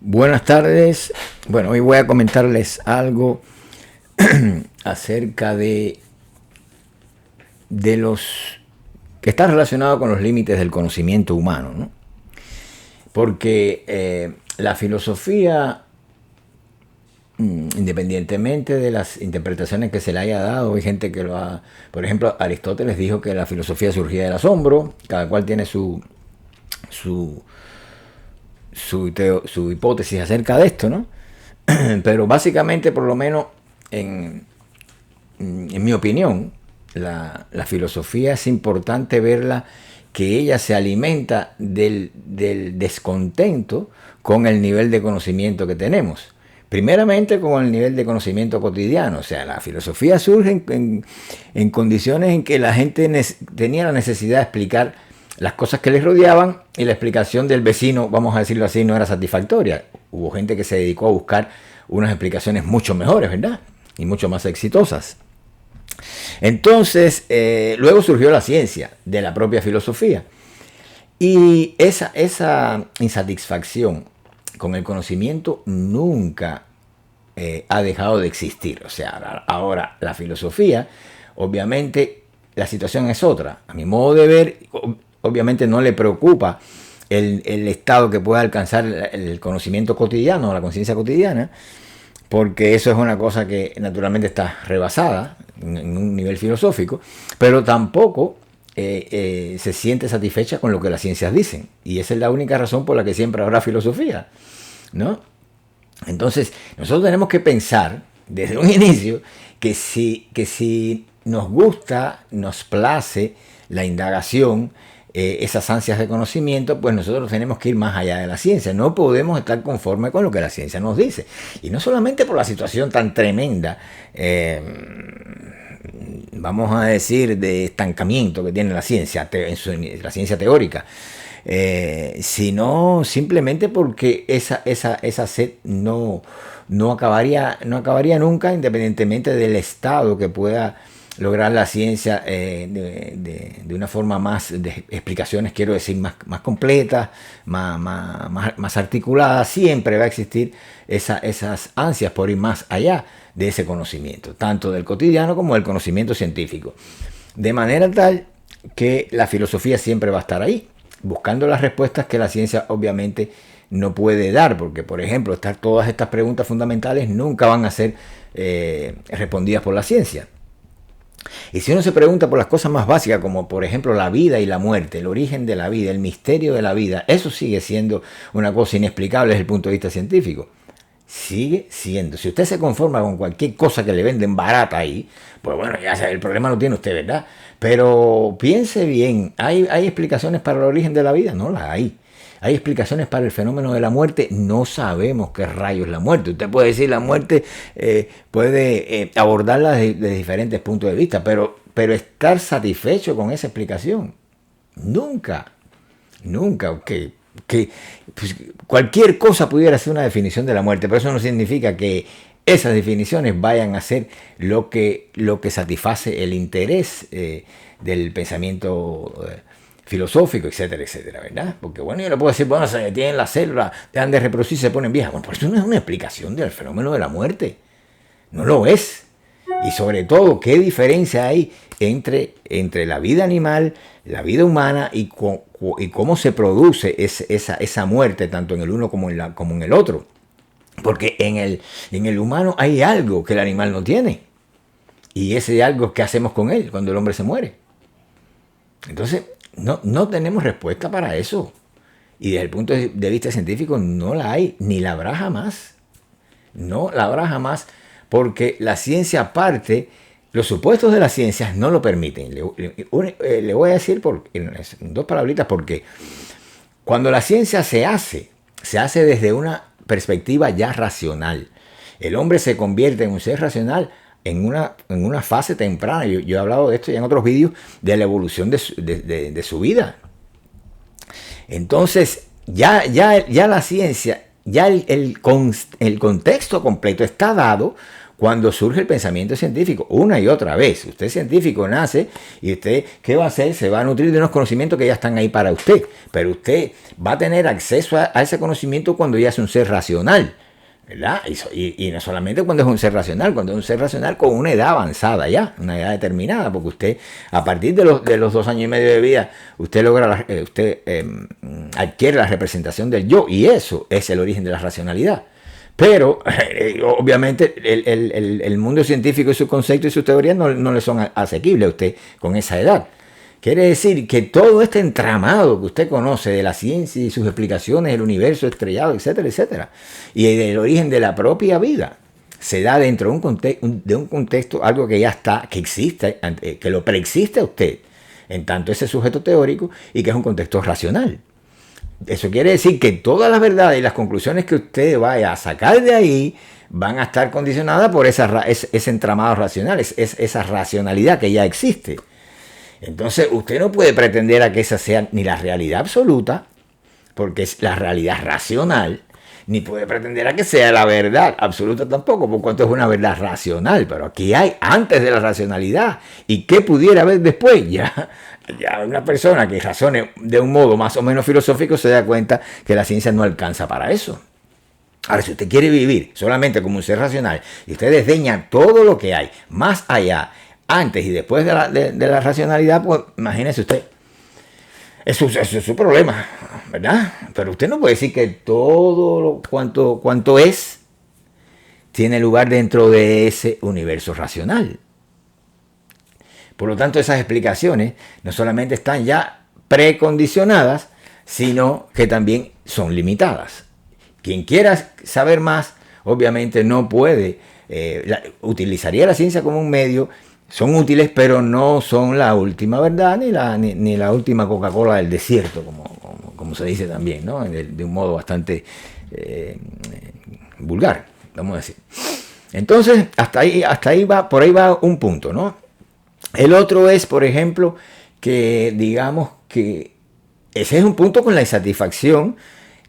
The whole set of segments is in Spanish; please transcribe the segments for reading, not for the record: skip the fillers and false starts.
Buenas tardes. Bueno, hoy voy a comentarles algo acerca de los que está relacionado con los límites del conocimiento humano, ¿no? Porque la filosofía, independientemente de las interpretaciones que se le haya dado, hay gente que lo ha... Por ejemplo, Aristóteles dijo que la filosofía surgía del asombro. Cada cual tiene su, su hipótesis acerca de esto, ¿no? Pero básicamente, por lo menos en mi opinión, la filosofía es importante verla, que ella se alimenta del descontento con el nivel de conocimiento que tenemos. Primeramente con el nivel de conocimiento cotidiano. O sea, la filosofía surge en condiciones en que la gente tenía la necesidad de explicar las cosas que les rodeaban, y la explicación del vecino, vamos a decirlo así, no era satisfactoria. Hubo gente que se dedicó a buscar unas explicaciones mucho mejores, ¿verdad? Y mucho más exitosas. Entonces, luego surgió la ciencia de la propia filosofía. Y esa insatisfacción con el conocimiento nunca ha dejado de existir. O sea, ahora la filosofía, obviamente, la situación es otra. A mi modo de ver, obviamente no le preocupa el estado que pueda alcanzar el conocimiento cotidiano, la conciencia cotidiana, porque eso es una cosa que naturalmente está rebasada en un nivel filosófico, pero tampoco se siente satisfecha con lo que las ciencias dicen. Y esa es la única razón por la que siempre habrá filosofía, ¿no? Entonces, nosotros tenemos que pensar desde un inicio que si nos gusta, nos place la indagación, esas ansias de conocimiento, pues nosotros tenemos que ir más allá de la ciencia. No podemos estar conformes con lo que la ciencia nos dice. Y no solamente por la situación tan tremenda, vamos a decir, de estancamiento que tiene la ciencia, la ciencia teórica, sino simplemente porque esa sed no acabaría nunca, independientemente del estado que pueda lograr la ciencia, de una forma más de explicaciones, quiero decir, más completa, más articulada. Siempre va a existir esas ansias por ir más allá de ese conocimiento, tanto del cotidiano como del conocimiento científico. De manera tal que la filosofía siempre va a estar ahí, buscando las respuestas que la ciencia obviamente no puede dar, porque, por ejemplo, todas estas preguntas fundamentales nunca van a ser respondidas por la ciencia. Y si uno se pregunta por las cosas más básicas, como por ejemplo la vida y la muerte, el origen de la vida, el misterio de la vida, eso sigue siendo una cosa inexplicable desde el punto de vista científico. Sigue siendo. Si usted se conforma con cualquier cosa que le venden barata ahí, pues bueno, ya el problema lo tiene usted, ¿verdad? Pero piense bien, ¿hay explicaciones para el origen de la vida? No las hay. ¿Hay explicaciones para el fenómeno de la muerte? No sabemos qué rayos es la muerte. Usted puede decir la muerte, puede abordarla de diferentes puntos de vista, pero estar satisfecho con esa explicación, nunca. Pues, cualquier cosa pudiera ser una definición de la muerte, pero eso no significa que esas definiciones vayan a ser lo que satisface el interés del pensamiento filosófico, etcétera, etcétera, ¿verdad? Porque bueno, yo le puedo decir, bueno, se detienen las células, dejan de reproducirse, se ponen viejas. Bueno, pero eso no es una explicación del fenómeno de la muerte. No lo es. Y sobre todo, ¿qué diferencia hay entre la vida animal, la vida humana y cómo se produce esa muerte, tanto en el uno como en el otro? Porque en el humano hay algo que el animal no tiene. Y ese algo, ¿qué hacemos con él cuando el hombre se muere? Entonces, no tenemos respuesta para eso. Y desde el punto de vista científico no la hay, ni la habrá jamás. No la habrá jamás, porque la ciencia parte, los supuestos de las ciencias no lo permiten. Le voy a decir en dos palabritas porque cuando la ciencia se hace desde una perspectiva ya racional. El hombre se convierte en un ser racional en una fase temprana. Yo he hablado de esto ya en otros vídeos, de la evolución de su vida. Entonces, ya la ciencia, ya el contexto completo está dado cuando surge el pensamiento científico, una y otra vez. Usted científico nace y usted, ¿qué va a hacer? Se va a nutrir de unos conocimientos que ya están ahí para usted, pero usted va a tener acceso a ese conocimiento cuando ya es un ser racional, ¿verdad? Y no solamente cuando es un ser racional, cuando es un ser racional con una edad avanzada ya, una edad determinada, porque usted a partir de los 2 años y medio de vida, usted logra, adquiere la representación del yo, y eso es el origen de la racionalidad. Pero obviamente el mundo científico y sus conceptos y sus teorías no le son asequibles a usted con esa edad. Quiere decir que todo este entramado que usted conoce de la ciencia y sus explicaciones, el universo estrellado, etcétera, etcétera, y del origen de la propia vida, se da dentro de un contexto, algo que ya está, que existe, que lo preexiste a usted, en tanto ese sujeto teórico, y que es un contexto racional. Eso quiere decir que todas las verdades y las conclusiones que usted vaya a sacar de ahí van a estar condicionadas por ese entramado racional, esa racionalidad que ya existe. Entonces usted no puede pretender a que esa sea ni la realidad absoluta, porque es la realidad racional, ni puede pretender a que sea la verdad absoluta tampoco, por cuanto es una verdad racional. Pero aquí hay antes de la racionalidad. ¿Y qué pudiera haber después? Ya una persona que razone de un modo más o menos filosófico se da cuenta que la ciencia no alcanza para eso. Ahora, si usted quiere vivir solamente como un ser racional y usted desdeña todo lo que hay más allá, antes y después de la racionalidad, pues imagínese usted. Eso es su problema, ¿verdad? Pero usted no puede decir que todo cuanto es tiene lugar dentro de ese universo racional. Por lo tanto, esas explicaciones no solamente están ya precondicionadas, sino que también son limitadas. Quien quiera saber más, obviamente no puede, utilizaría la ciencia como un medio. Son útiles, pero no son la última verdad ni la última Coca-Cola del desierto, como se dice también, ¿no? De un modo bastante vulgar, vamos a decir. Entonces, por ahí va un punto, ¿no? El otro es, por ejemplo, que digamos que ese es un punto con la insatisfacción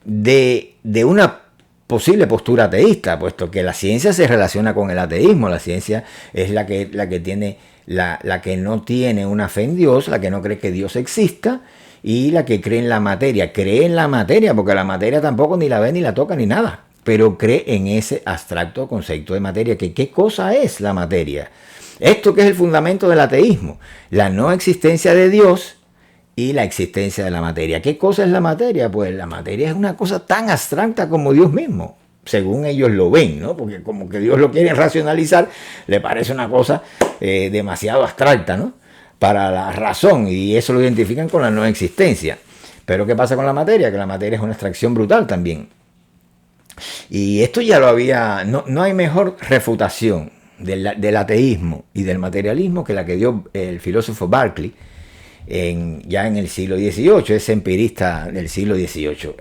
de una posible postura ateísta, puesto que la ciencia se relaciona con el ateísmo. La ciencia es la que no tiene una fe en Dios, la que no cree que Dios exista, y la que cree en la materia. Cree en la materia, porque la materia tampoco ni la ve, ni la toca, ni nada, pero cree en ese abstracto concepto de materia. ¿Qué cosa es la materia? Esto que es el fundamento del ateísmo, la no existencia de Dios y la existencia de la materia. ¿Qué cosa es la materia? Pues la materia es una cosa tan abstracta como Dios mismo, según ellos lo ven, ¿no? Porque como que Dios lo quiere racionalizar, le parece una cosa demasiado abstracta, ¿no? Para la razón, y eso lo identifican con la no existencia. Pero ¿qué pasa con la materia? Que la materia es una abstracción brutal también. Y esto ya lo había, no hay mejor refutación del ateísmo y del materialismo que la que dio el filósofo Berkeley ya en el siglo XVIII, ese empirista del siglo XVIII.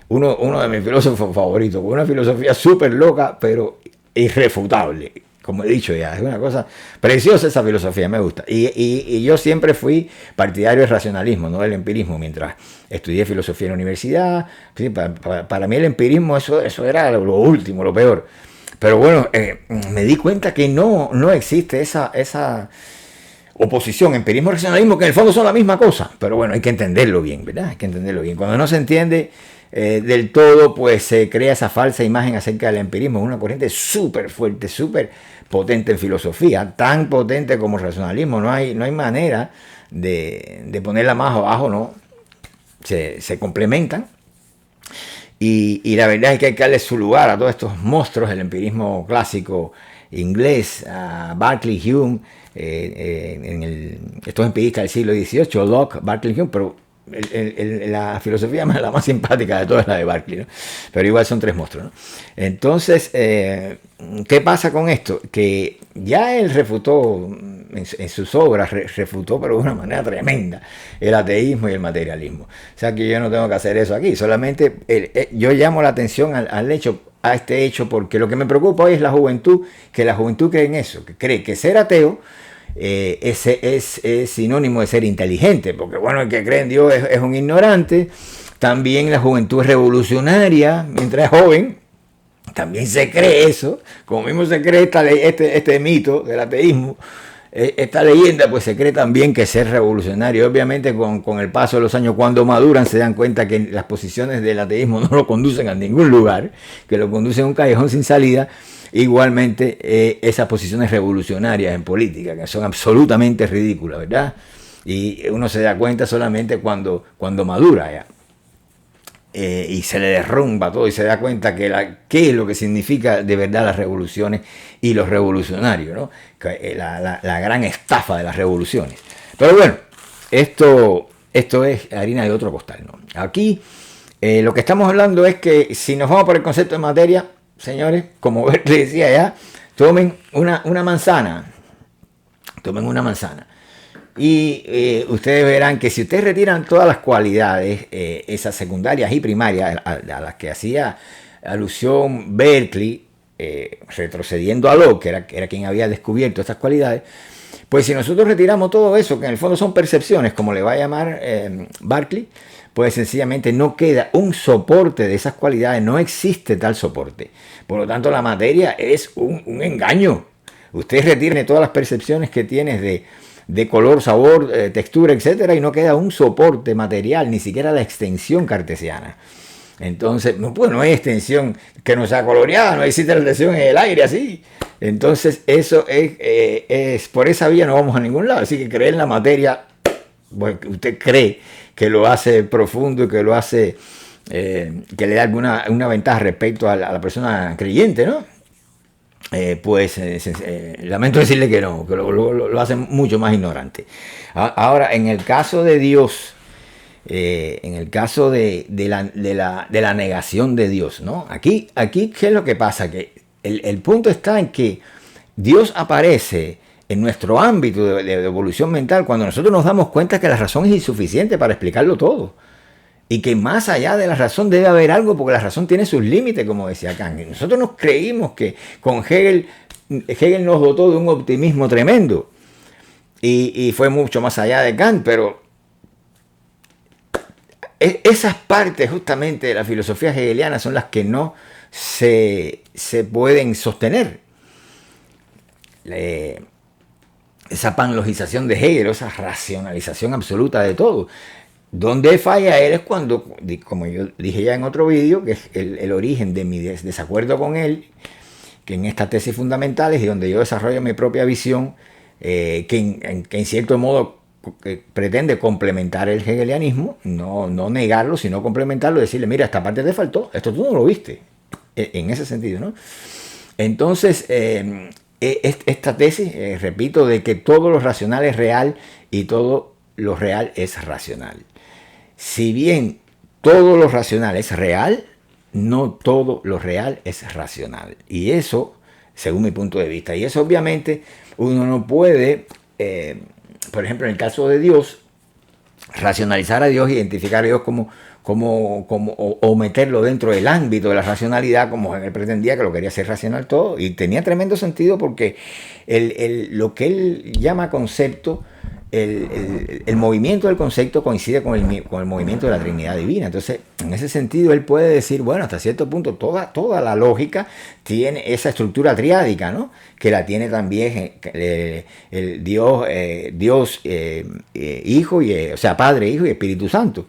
Uno de mis filósofos favoritos, con una filosofía súper loca, pero irrefutable. Como he dicho ya, es una cosa preciosa esa filosofía, me gusta. Y yo siempre fui partidario del racionalismo, no del empirismo, mientras estudié filosofía en la universidad. Sí, para mí el empirismo eso era lo último, lo peor. Pero bueno, me di cuenta que no existe esa oposición, empirismo y racionalismo, que en el fondo son la misma cosa. Pero bueno, hay que entenderlo bien, ¿verdad? Hay que entenderlo bien. Cuando no se entiende del todo, pues se crea esa falsa imagen acerca del empirismo. Es una corriente súper fuerte, súper potente en filosofía, tan potente como el racionalismo. No hay manera de ponerla más abajo, ¿no? Se complementan. Y la verdad es que hay que darle su lugar a todos estos monstruos del empirismo clásico inglés, a Berkeley, Hume, estos empiristas del siglo XVIII, Locke, Berkeley, Hume, pero la filosofía la más simpática de todas es la de Berkeley, ¿no? Pero igual son tres monstruos, ¿no? Entonces, ¿qué pasa con esto? Que ya él refutó en sus obras, refutó pero de una manera tremenda el ateísmo y el materialismo. O sea que yo no tengo que hacer eso aquí, solamente yo llamo la atención a este hecho, porque lo que me preocupa hoy es la juventud, que la juventud cree en eso, que cree que ser ateo es sinónimo de ser inteligente, porque bueno, el que cree en Dios es un ignorante. También la juventud es revolucionaria mientras es joven, también se cree eso, como mismo se cree este mito del ateísmo, esta leyenda, pues se cree también que ser revolucionario. Obviamente con el paso de los años, cuando maduran, se dan cuenta que las posiciones del ateísmo no lo conducen a ningún lugar, que lo conducen a un callejón sin salida. Igualmente, esas posiciones revolucionarias en política, que son absolutamente ridículas, ¿verdad? Y uno se da cuenta solamente cuando madura ya. Y se le derrumba todo y se da cuenta que qué es lo que significa de verdad las revoluciones y los revolucionarios, ¿no? La gran estafa de las revoluciones. Pero bueno, esto es harina de otro costal, ¿no? Aquí lo que estamos hablando es que si nos vamos por el concepto de materia, señores, como les decía ya, tomen una manzana. Tomen una manzana. Y ustedes verán que si ustedes retiran todas las cualidades, esas secundarias y primarias a las que hacía alusión Berkeley, retrocediendo a Locke, que era quien había descubierto estas cualidades, pues si nosotros retiramos todo eso, que en el fondo son percepciones, como le va a llamar Berkeley, pues sencillamente no queda un soporte de esas cualidades, no existe tal soporte. Por lo tanto, la materia es un engaño. Ustedes retiren todas las percepciones que tienes de color, sabor, textura, etcétera, y no queda un soporte material, ni siquiera la extensión cartesiana. Entonces, pues no hay extensión que no sea coloreada, no existe la extensión en el aire así. Entonces, eso es por esa vía no vamos a ningún lado. Así que creer en la materia, pues usted cree que lo hace profundo y que lo hace, que le da una ventaja respecto a la persona creyente, ¿no? Lamento decirle que no, que lo hace mucho más ignorante. Ahora, en el caso de Dios, en el caso de la negación de Dios, ¿no? Aquí, ¿qué es lo que pasa? Que el punto está en que Dios aparece en nuestro ámbito de evolución mental cuando nosotros nos damos cuenta que la razón es insuficiente para explicarlo todo. Y que más allá de la razón debe haber algo, porque la razón tiene sus límites, como decía Kant. Nosotros nos creímos que con Hegel nos dotó de un optimismo tremendo. Y fue mucho más allá de Kant, pero esas partes justamente de la filosofía hegeliana son las que no se pueden sostener. Esa panlogización de Hegel, esa racionalización absoluta de todo. Donde falla él es cuando, como yo dije ya en otro vídeo, que es el origen de mi desacuerdo con él, que en estas tesis fundamentales y donde yo desarrollo mi propia visión, que en cierto modo pretende complementar el hegelianismo, no negarlo, sino complementarlo, decirle, mira, esta parte te faltó, esto tú no lo viste, en ese sentido, ¿no? Entonces, esta tesis, repito, de que todo lo racional es real y todo lo real es racional. Si bien todo lo racional es real, no todo lo real es racional. Y eso, según mi punto de vista, y eso obviamente uno no puede, por ejemplo, en el caso de Dios, racionalizar a Dios, identificar a Dios o meterlo dentro del ámbito de la racionalidad, como él pretendía, que lo quería hacer racional todo, y tenía tremendo sentido porque lo que él llama concepto, el movimiento del concepto coincide con el movimiento de la Trinidad Divina. Entonces, en ese sentido, él puede decir, bueno, hasta cierto punto, toda la lógica tiene esa estructura triádica, ¿no? Que la tiene también el Dios, Hijo, o sea, Padre, Hijo y Espíritu Santo.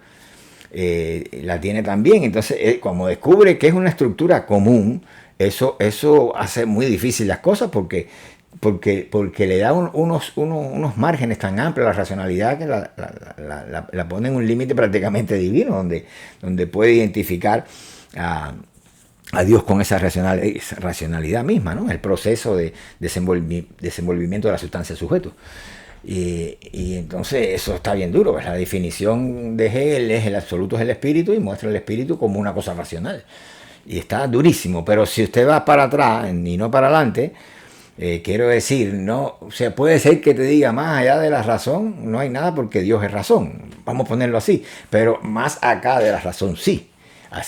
La tiene también. Entonces, como descubre que es una estructura común, eso hace muy difícil las cosas porque le da unos márgenes tan amplios a la racionalidad que la pone en un límite prácticamente divino, donde puede identificar a Dios con esa racionalidad misma, ¿no? El proceso de desenvolvimiento de la sustancia sujeto. Y entonces eso está bien duro, pues la definición de Hegel es el absoluto es el espíritu y muestra el espíritu como una cosa racional. Y está durísimo, pero si usted va para atrás y no para adelante, quiero decir, no, o sea, puede ser que te diga más allá de la razón, no hay nada porque Dios es razón, vamos a ponerlo así, pero más acá de la razón sí.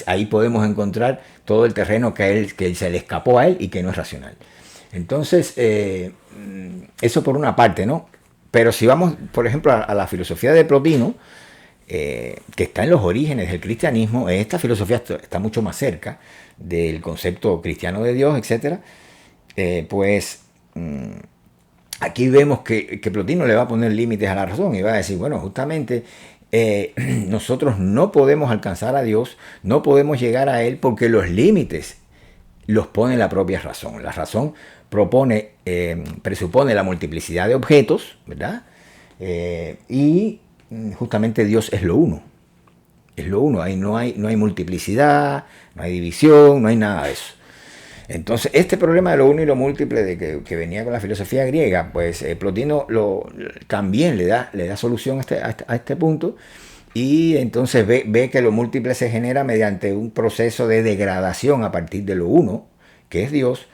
Ahí podemos encontrar todo el terreno que se le escapó a él y que no es racional. Entonces, eso por una parte, ¿no? Pero si vamos, por ejemplo, a la filosofía de Plotino, que está en los orígenes del cristianismo. Esta filosofía está mucho más cerca del concepto cristiano de Dios, etc. Pues aquí vemos que Plotino le va a poner límites a la razón y va a decir, bueno, justamente nosotros no podemos alcanzar a Dios, no podemos llegar a Él porque los límites los pone la propia razón. La razón presupone la multiplicidad de objetos, ¿verdad? Y justamente Dios es lo uno. Es lo uno. Ahí no hay multiplicidad, no hay división, no hay nada de eso. Entonces, este problema de lo uno y lo múltiple que venía con la filosofía griega, pues Plotino también le da solución a este punto. Y entonces ve que lo múltiple se genera mediante un proceso de degradación a partir de lo uno, que es Dios.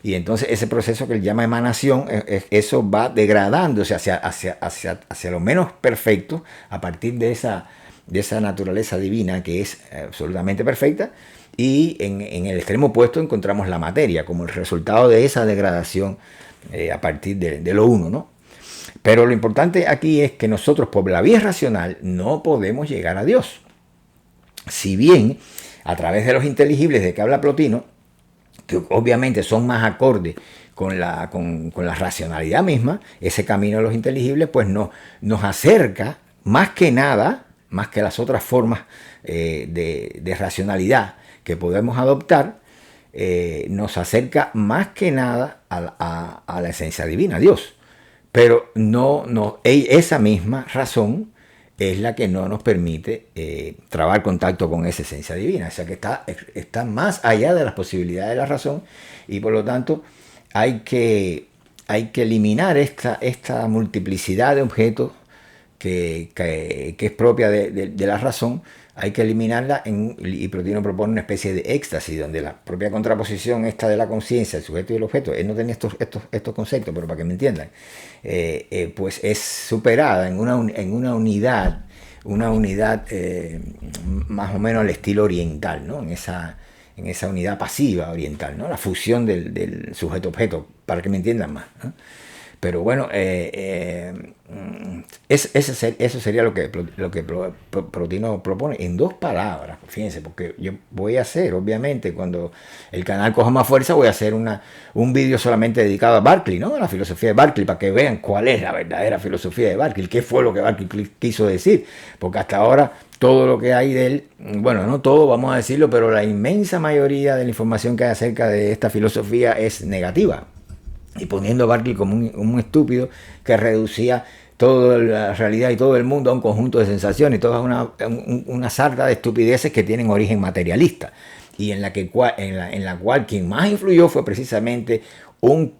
Y entonces ese proceso que él llama emanación, eso va degradándose hacia lo menos perfecto a partir de esa naturaleza divina que es absolutamente perfecta. Y en el extremo opuesto encontramos la materia como el resultado de esa degradación a partir de lo uno, ¿no? Pero lo importante aquí es que nosotros por la vía racional no podemos llegar a Dios. Si bien a través de los inteligibles de que habla Plotino, que obviamente son más acordes con la racionalidad misma, ese camino de los inteligibles pues nos acerca más que nada, más que las otras formas de racionalidad que podemos adoptar, nos acerca más que nada a la esencia divina, a Dios. Pero esa misma razón es la que no nos permite trabar contacto con esa esencia divina. O sea que está más allá de las posibilidades de la razón y por lo tanto hay que eliminar esta multiplicidad de objetos que es propia de la razón. Hay que eliminarla y Plotino propone una especie de éxtasis donde la propia contraposición esta de la conciencia, el sujeto y el objeto, él no tenía estos conceptos, pero para que me entiendan, pues es superada en una unidad más o menos al estilo oriental, ¿no? En esa unidad pasiva oriental, ¿no? La fusión del sujeto-objeto, para que me entiendan más, ¿no? Pero bueno, eso sería lo que Plotino propone en dos palabras. Fíjense, porque yo voy a hacer, obviamente, cuando el canal coja más fuerza, voy a hacer un vídeo solamente dedicado a Berkeley, ¿no? A la filosofía de Berkeley, para que vean cuál es la verdadera filosofía de Berkeley, qué fue lo que Berkeley quiso decir. Porque hasta ahora todo lo que hay de él, bueno, no todo, vamos a decirlo, pero la inmensa mayoría de la información que hay acerca de esta filosofía es negativa. Y poniendo a Berkeley como un estúpido que reducía toda la realidad y todo el mundo a un conjunto de sensaciones, toda una sarta de estupideces que tienen origen materialista y en la cual quien más influyó fue precisamente un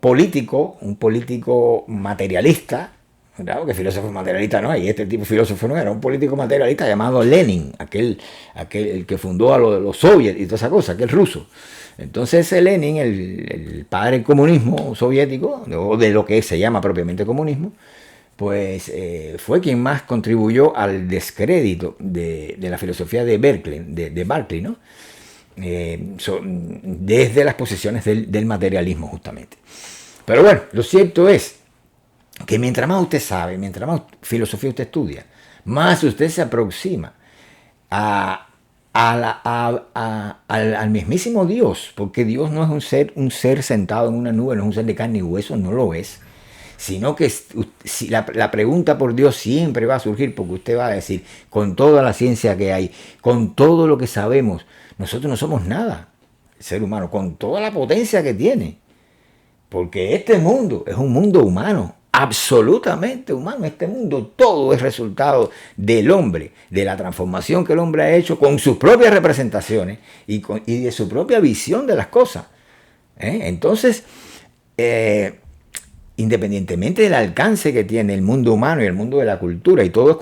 político materialista, ¿verdad? Porque filósofo materialista no hay, este tipo de filósofo no era, un político materialista llamado Lenin, aquel que fundó a los soviets y toda esa cosa, aquel ruso. Entonces Lenin, el padre del comunismo soviético, o de lo que se llama propiamente comunismo, pues fue quien más contribuyó al descrédito de la filosofía de Berkeley, ¿no? Desde las posiciones del materialismo justamente. Pero bueno, lo cierto es que mientras más usted sabe, mientras más filosofía usted estudia, más usted se aproxima al mismísimo Dios, porque Dios no es un ser sentado en una nube, no es un ser de carne y hueso, no lo es, sino que si la pregunta por Dios siempre va a surgir, porque usted va a decir, con toda la ciencia que hay, con todo lo que sabemos, nosotros no somos nada, el ser humano, con toda la potencia que tiene, porque este mundo es un mundo humano, absolutamente humano. Este mundo todo es resultado del hombre, de la transformación que el hombre ha hecho con sus propias representaciones y de su propia visión de las cosas. Entonces, independientemente del alcance que tiene el mundo humano y el mundo de la cultura, y todo es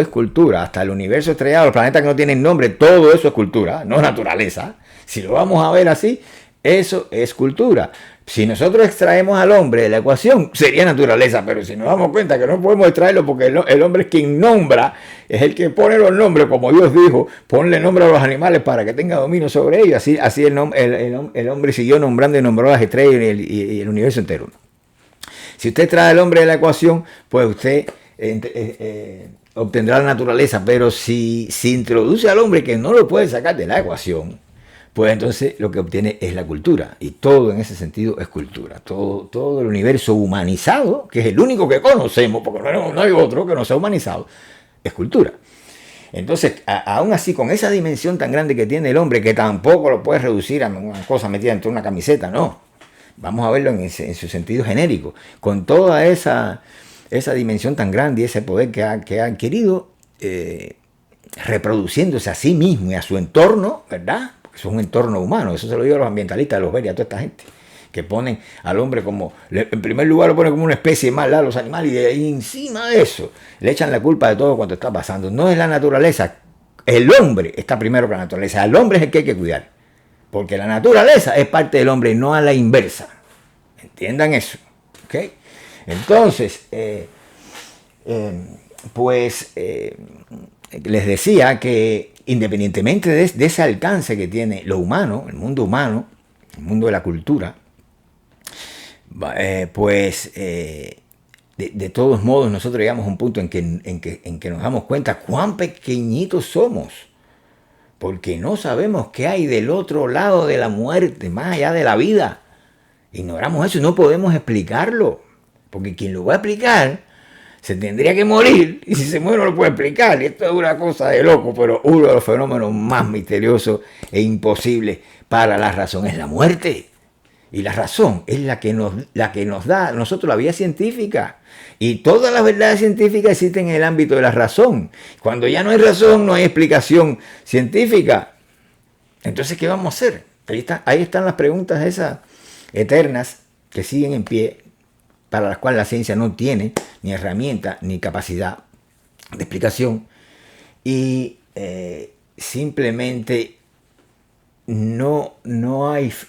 cultura, hasta el universo estrellado, los planetas que no tienen nombre, todo eso es cultura, no naturaleza. Si lo vamos a ver así, eso es cultura. Si nosotros extraemos al hombre de la ecuación, sería naturaleza, pero si nos damos cuenta que no podemos extraerlo porque el hombre es quien nombra, es el que pone los nombres, como Dios dijo, ponle nombre a los animales para que tenga dominio sobre ellos. Así el hombre siguió nombrando y nombró las estrellas y el universo entero. Si usted trae al hombre de la ecuación, pues usted obtendrá la naturaleza, pero si introduce al hombre que no lo puede sacar de la ecuación, pues entonces lo que obtiene es la cultura. Y todo en ese sentido es cultura. Todo el universo humanizado, que es el único que conocemos, porque no hay otro que no sea humanizado, es cultura. Entonces, aún así, con esa dimensión tan grande que tiene el hombre, que tampoco lo puede reducir a una cosa metida dentro de una camiseta, no. Vamos a verlo en su sentido genérico. Con toda esa dimensión tan grande y ese poder que ha adquirido, reproduciéndose a sí mismo y a su entorno, ¿verdad? Porque eso es un entorno humano. Eso se lo digo a los ambientalistas, a los Beria, a toda esta gente, que ponen al hombre como, en primer lugar lo ponen como una especie más a los animales, y de ahí encima de eso le echan la culpa de todo cuanto está pasando. No es la naturaleza, el hombre está primero que la naturaleza. El hombre es el que hay que cuidar, porque la naturaleza es parte del hombre, no a la inversa. Entiendan eso, ¿ok? Entonces, les decía que independientemente de ese alcance que tiene lo humano, el mundo de la cultura, de todos modos nosotros llegamos a un punto en que nos damos cuenta cuán pequeñitos somos, porque no sabemos qué hay del otro lado de la muerte, más allá de la vida. Ignoramos eso y no podemos explicarlo, porque quien lo va a explicar se tendría que morir, y si se muere no lo puede explicar. Y esto es una cosa de loco, pero uno de los fenómenos más misteriosos e imposibles para la razón es la muerte. Y la razón es la que nos da a nosotros la vía científica. Y todas las verdades científicas existen en el ámbito de la razón. Cuando ya no hay razón, no hay explicación científica. Entonces, ¿qué vamos a hacer? Ahí están las preguntas esas eternas que siguen en pie, para las cuales la ciencia no tiene ni herramienta ni capacidad de explicación. Y simplemente no es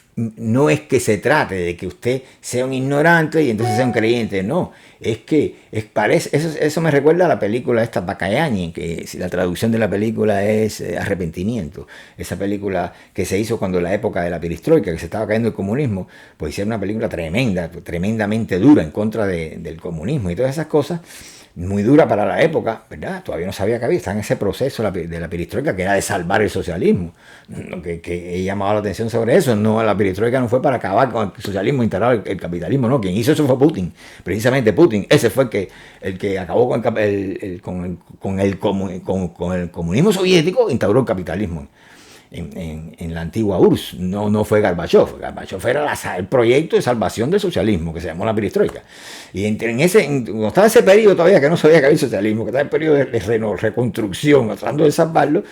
que se trate de que usted sea un ignorante y entonces sea un creyente, no, es que eso me recuerda a la película esta Bacayani, que la traducción de la película es Arrepentimiento, esa película que se hizo cuando la época de la perestroika, que se estaba cayendo el comunismo, pues hicieron una película tremendamente dura en contra del comunismo y todas esas cosas, muy dura para la época, ¿verdad? Todavía no sabía que había, está en ese proceso de la perestroika, que era de salvar el socialismo. Que he llamado la atención sobre eso. No, la perestroika no fue para acabar con el socialismo, instalar el capitalismo, no. Quien hizo eso fue Putin, precisamente Putin. Ese fue el que acabó con el comunismo soviético, instauró el capitalismo en la antigua URSS. No fue Gorbachev. Gorbachev era el proyecto de salvación del socialismo, que se llamó la perestroika. Y cuando estaba ese periodo todavía que no sabía que había socialismo, que estaba el periodo de reconstrucción, tratando de salvarlo,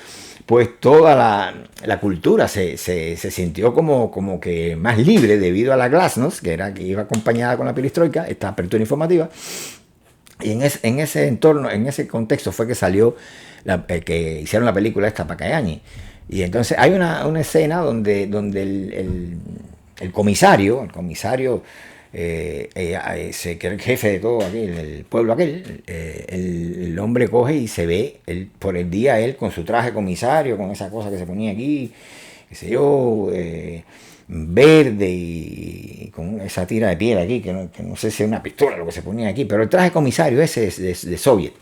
pues toda la cultura se sintió como que más libre debido a la glasnost, que iba acompañada con la perestroika, esta apertura informativa. Y en ese entorno, en ese contexto fue que salió, que hicieron la película esta Bacayani. Y entonces hay una escena donde el comisario, que era el jefe de todo aquel, el pueblo aquel, el hombre coge y se ve por el día él con su traje comisario, con esa cosa que se ponía aquí, qué sé yo, verde y con esa tira de piel aquí, que no sé si es una pistola lo que se ponía aquí, pero el traje comisario ese es de Soviet.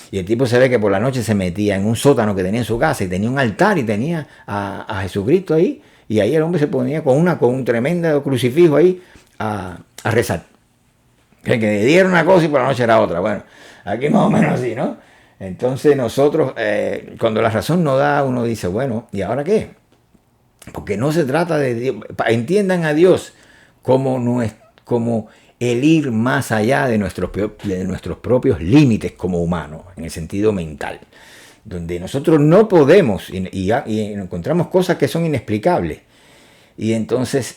Y el tipo se ve que por la noche se metía en un sótano que tenía en su casa y tenía un altar y tenía a Jesucristo ahí. Y ahí el hombre se ponía con un tremendo crucifijo ahí a rezar. Que de día era una cosa y por la noche era otra. Bueno, aquí más o menos así, ¿no? Entonces nosotros, cuando la razón no da, uno dice, bueno, ¿y ahora qué? Porque no se trata de Dios. Entiendan a Dios como el ir más allá de nuestros propios límites como humanos, en el sentido mental, donde nosotros no podemos y encontramos cosas que son inexplicables. Y entonces,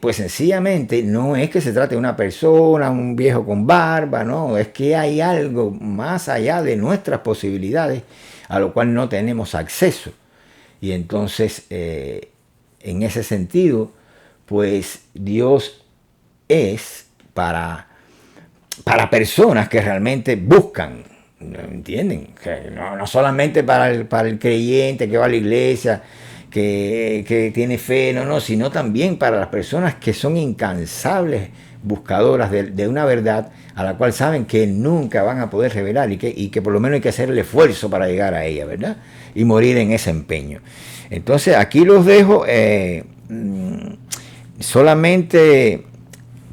pues sencillamente no es que se trate de una persona, un viejo con barba, no, es que hay algo más allá de nuestras posibilidades a lo cual no tenemos acceso. Y entonces, en ese sentido, pues Dios es para personas que realmente buscan, ¿entienden? Que no solamente para el creyente que va a la iglesia, que tiene fe, no, sino también para las personas que son incansables buscadoras de una verdad a la cual saben que nunca van a poder revelar y que por lo menos hay que hacer el esfuerzo para llegar a ella, ¿verdad? Y morir en ese empeño. Entonces aquí los dejo, solamente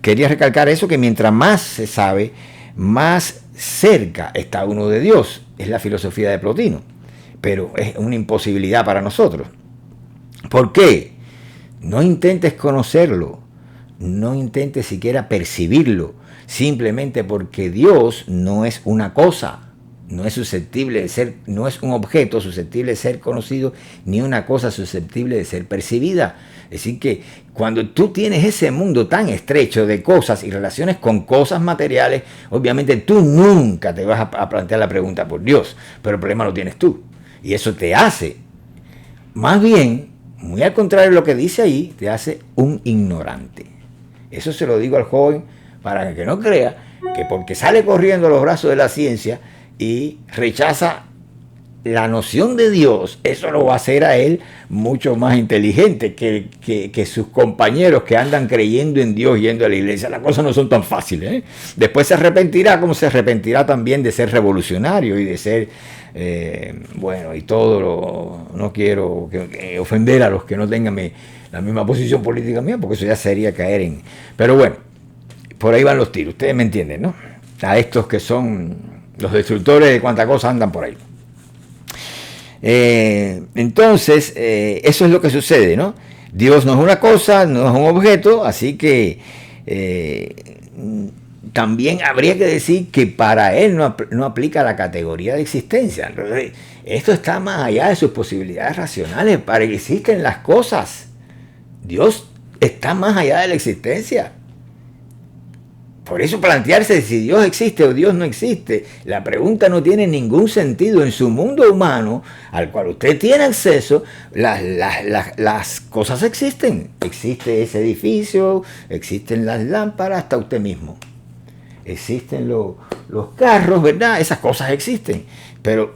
quería recalcar eso, que mientras más se sabe, más cerca está uno de Dios. Es la filosofía de Plotino, pero es una imposibilidad para nosotros. ¿Por qué? No intentes conocerlo, no intentes siquiera percibirlo, simplemente porque Dios no es una cosa, no es susceptible de ser, no es un objeto susceptible de ser conocido, ni una cosa susceptible de ser percibida. Es decir, que cuando tú tienes ese mundo tan estrecho de cosas y relaciones con cosas materiales, obviamente tú nunca te vas a plantear la pregunta por Dios, pero el problema lo tienes tú. Y eso te hace, más bien, muy al contrario de lo que dice ahí, te hace un ignorante. Eso se lo digo al joven para que no crea que porque sale corriendo a los brazos de la ciencia y rechaza la noción de Dios, eso lo va a hacer a él mucho más inteligente que sus compañeros que andan creyendo en Dios yendo a la iglesia. Las cosas no son tan fáciles, ¿eh? Después se arrepentirá, como se arrepentirá también de ser revolucionario y de ser, bueno, y todo no quiero ofender a los que no tengan la misma posición política mía, porque eso ya sería caer en... Pero bueno, por ahí van los tiros, ustedes me entienden, ¿no? A estos que son los destructores de cuánta cosa andan por ahí. Entonces, eso es lo que sucede, ¿no? Dios no es una cosa, no es un objeto, así que también habría que decir que para él no aplica la categoría de existencia. Esto está más allá de sus posibilidades racionales. Para que existen las cosas, Dios está más allá de la existencia. Por eso plantearse si Dios existe o Dios no existe, la pregunta no tiene ningún sentido. En su mundo humano, al cual usted tiene acceso, las cosas existen. Existe ese edificio, existen las lámparas, hasta usted mismo. Existen los carros, ¿verdad? Esas cosas existen. Pero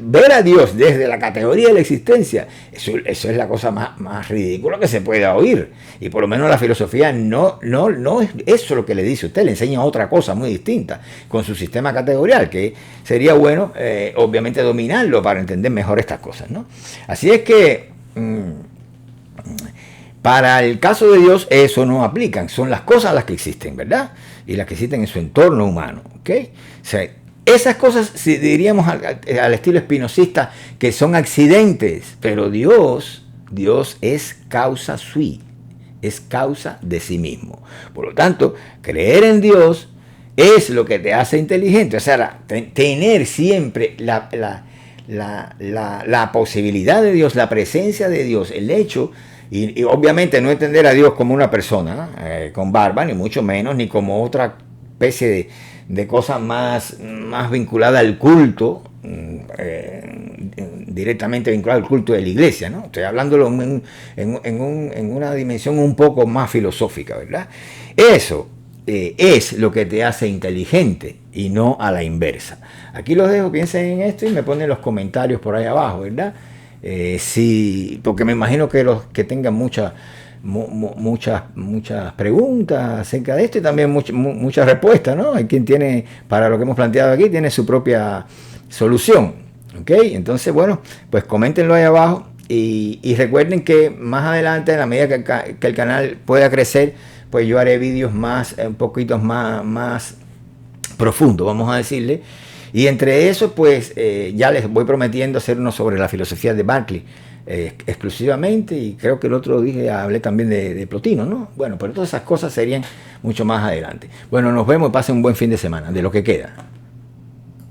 ver a Dios desde la categoría de la existencia, eso es la cosa más ridícula que se pueda oír. Y por lo menos la filosofía no es eso lo que le dice a usted, le enseña otra cosa muy distinta con su sistema categorial, que sería bueno, obviamente, dominarlo para entender mejor estas cosas, ¿no? Así es que para el caso de Dios eso no aplican, son las cosas las que existen, ¿verdad? Y las que existen en su entorno humano, ¿ok? O sea, esas cosas, si diríamos al estilo espinosista, que son accidentes, pero Dios es causa sui, es causa de sí mismo. Por lo tanto, creer en Dios es lo que te hace inteligente, o sea, tener siempre la posibilidad de Dios, la presencia de Dios, el hecho, y obviamente no entender a Dios como una persona con barba, ni mucho menos, ni como otra especie de cosas más vinculada al culto, directamente vinculada al culto de la iglesia, ¿no? Estoy hablándolo en una dimensión un poco más filosófica, ¿verdad? Eso es lo que te hace inteligente y no a la inversa. Aquí los dejo, piensen en esto y me ponen los comentarios por ahí abajo, ¿verdad? Sí, porque me imagino que los que tengan muchas preguntas acerca de esto y también muchas respuestas, ¿no? Hay quien tiene, para lo que hemos planteado aquí, tiene su propia solución, ¿ok? Entonces, bueno, pues coméntenlo ahí abajo y recuerden que más adelante, a la medida que el canal pueda crecer, pues yo haré vídeos un poquito más profundos, vamos a decirle. Y entre eso, pues ya les voy prometiendo hacer uno sobre la filosofía de Berkeley exclusivamente, y creo que el otro día hablé también de Plotino, ¿no? Bueno, pero todas esas cosas serían mucho más adelante. Bueno, nos vemos y pasen un buen fin de semana, de lo que queda.